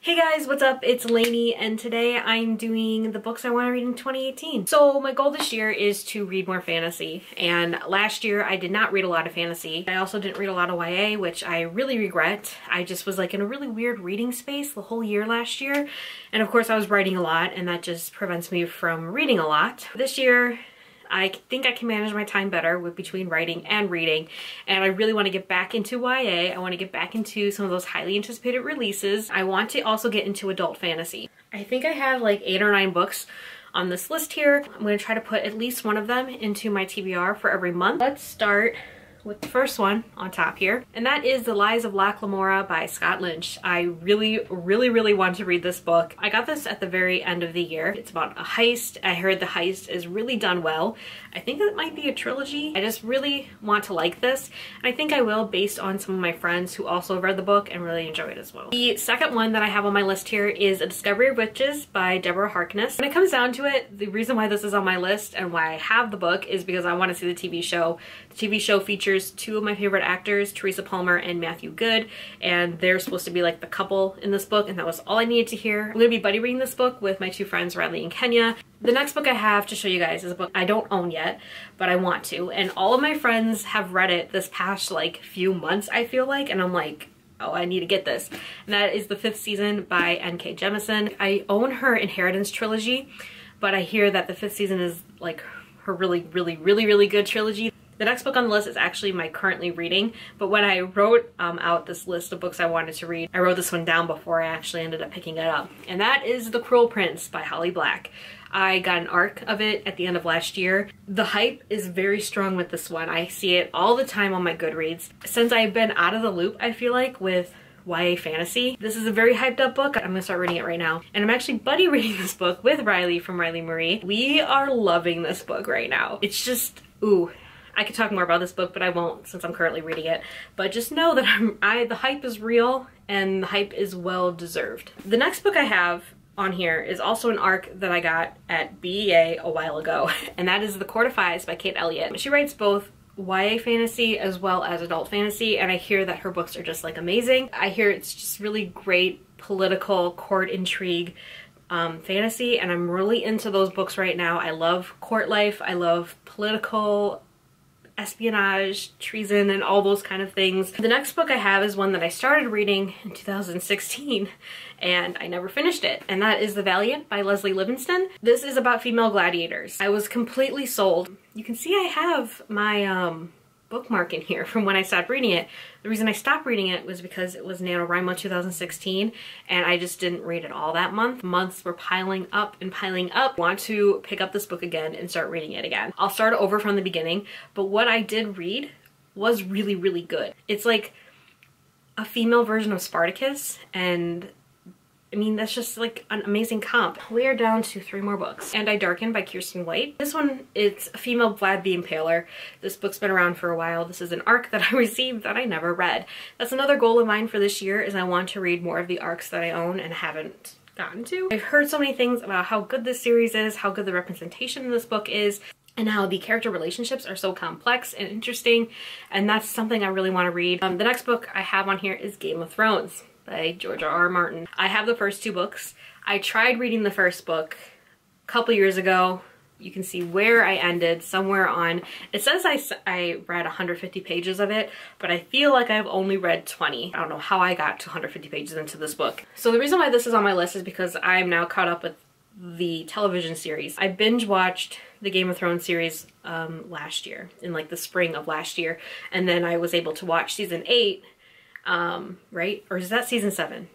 Hey guys, what's up? It's Lainey, and today I'm doing the books I want to read in 2018. So my goal this year is to read more fantasy, and last year I did not read a lot of fantasy. I also didn't read a lot of YA, which I really regret. I just was like in a really weird reading space the whole year last year, and of course I was writing a lot, and that just prevents me from reading a lot. This year, I think I can manage my time better between writing and reading, and I really want to get back into YA. I want to get back into some of those highly anticipated releases. I want to also get into adult fantasy. I think I have like 8 or 9 books on this list here. I'm going to try to put at least one of them into my TBR for every month. Let's start with the first one on top here, and that is The Lies of Locke Lamora by Scott Lynch. I really want to read this book. I got this at the very end of the year. It's about a heist. I heard the heist is really done well. I think it might be a trilogy. I just really want to like this, and I think I will based on some of my friends who also read the book and really enjoyed it as well. The second one that I have on my list here is A Discovery of Witches by Deborah Harkness. When it comes down to it, the reason why this is on my list and why I have the book is because I want to see the TV show. The TV show features 2 of my favorite actors, Teresa Palmer and Matthew Good, and they're supposed to be like the couple in this book, and that was all I needed to hear. I'm going to be buddy reading this book with my 2 friends, Riley and Kenya. The next book I have to show you guys is a book I don't own yet, but I want to, and all of my friends have read it this past like few months, I feel like, and I'm like, oh, I need to get this. And that is The Fifth Season by N.K. Jemisin. I own her Inheritance trilogy, but I hear that The Fifth Season is like her really good trilogy. The next book on the list is actually my currently reading, but when I wrote out this list of books I wanted to read, I wrote this one down before I actually ended up picking it up. And that is The Cruel Prince by Holly Black. I got an arc of it at the end of last year. The hype is very strong with this one. I see it all the time on my Goodreads. Since I've been out of the loop, I feel like, with YA fantasy, this is a very hyped up book. I'm gonna start reading it right now. And I'm actually buddy reading this book with Riley from Riley Marie. We are loving this book right now. It's just, ooh. I could talk more about this book, but I won't since I'm currently reading it. But just know that the hype is real and the hype is well deserved. The next book I have on here is also an arc that I got at BEA a while ago, and that is The Court of Fives by Kate Elliott. She writes both YA fantasy as well as adult fantasy, and I hear that her books are just like amazing. I hear it's just really great political court intrigue fantasy, and I'm really into those books right now. I love court life. I love political espionage, treason, and all those kind of things. The next book I have is one that I started reading in 2016 and I never finished it, and that is The Valiant by Leslie Livingston. This is about female gladiators. I was completely sold. You can see I have my bookmark in here from when I stopped reading it. The reason I stopped reading it was because it was NaNoWriMo 2016 and I just didn't read it all that month. Months were piling up and piling up. I want to pick up this book again and start reading it again. I'll start over from the beginning, but what I did read was really good. It's like a female version of Spartacus, and I mean, that's just like an amazing comp. We are down to 3 more books. And I Darken by Kirsten White. This one, it's a female Vlad the Impaler. This book's been around for a while. This is an arc that I received that I never read. That's another goal of mine for this year, is I want to read more of the arcs that I own and haven't gotten to. I've heard so many things about how good this series is, how good the representation in this book is, and how the character relationships are so complex and interesting, and that's something I really want to read. The next book I have on here is Game of Thrones by George R.R. Martin. I have the first 2 books. I tried reading the first book a couple years ago. You can see where I ended, somewhere on, it says I read 150 pages of it, but I feel like I've only read 20. I don't know how I got to 150 pages into this book. So the reason why this is on my list is because I'm now caught up with the television series. I binge watched the Game of Thrones series last year, in like the spring of last year, and then I was able to watch season 8, right? Or is that season 7?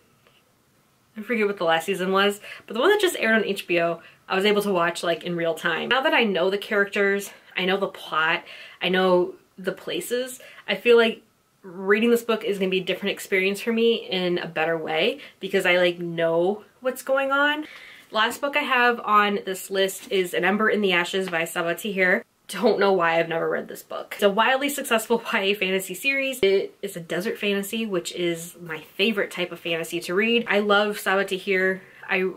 I forget what the last season was, but the one that just aired on HBO, I was able to watch like in real time. Now that I know the characters, I know the plot, I know the places, I feel like reading this book is gonna be a different experience for me in a better way because I like know what's going on. Last book I have on this list is An Ember in the Ashes by Sabaa Tahir. Don't know why I've never read this book. It's a wildly successful YA fantasy series. It is a desert fantasy, which is my favorite type of fantasy to read. I love Sabaa Tahir. I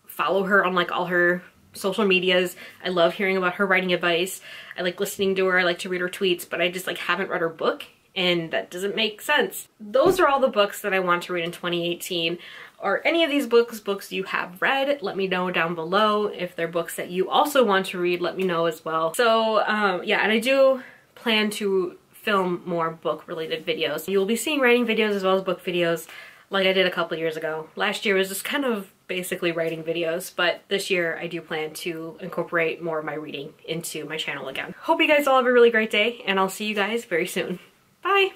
follow her on like all her social medias. I love hearing about her writing advice. I like listening to her. I like to read her tweets, but I just like haven't read her book and that doesn't make sense. Those are all the books that I want to read in 2018. Are any of these books you have read? Let me know down below. If they're books that you also want to read, let me know as well. So yeah, and I do plan to film more book related videos. You'll be seeing writing videos as well as book videos like I did a couple years ago. Last year was just kind of basically writing videos, but this year I do plan to incorporate more of my reading into my channel again. Hope you guys all have a really great day, and I'll see you guys very soon. Bye!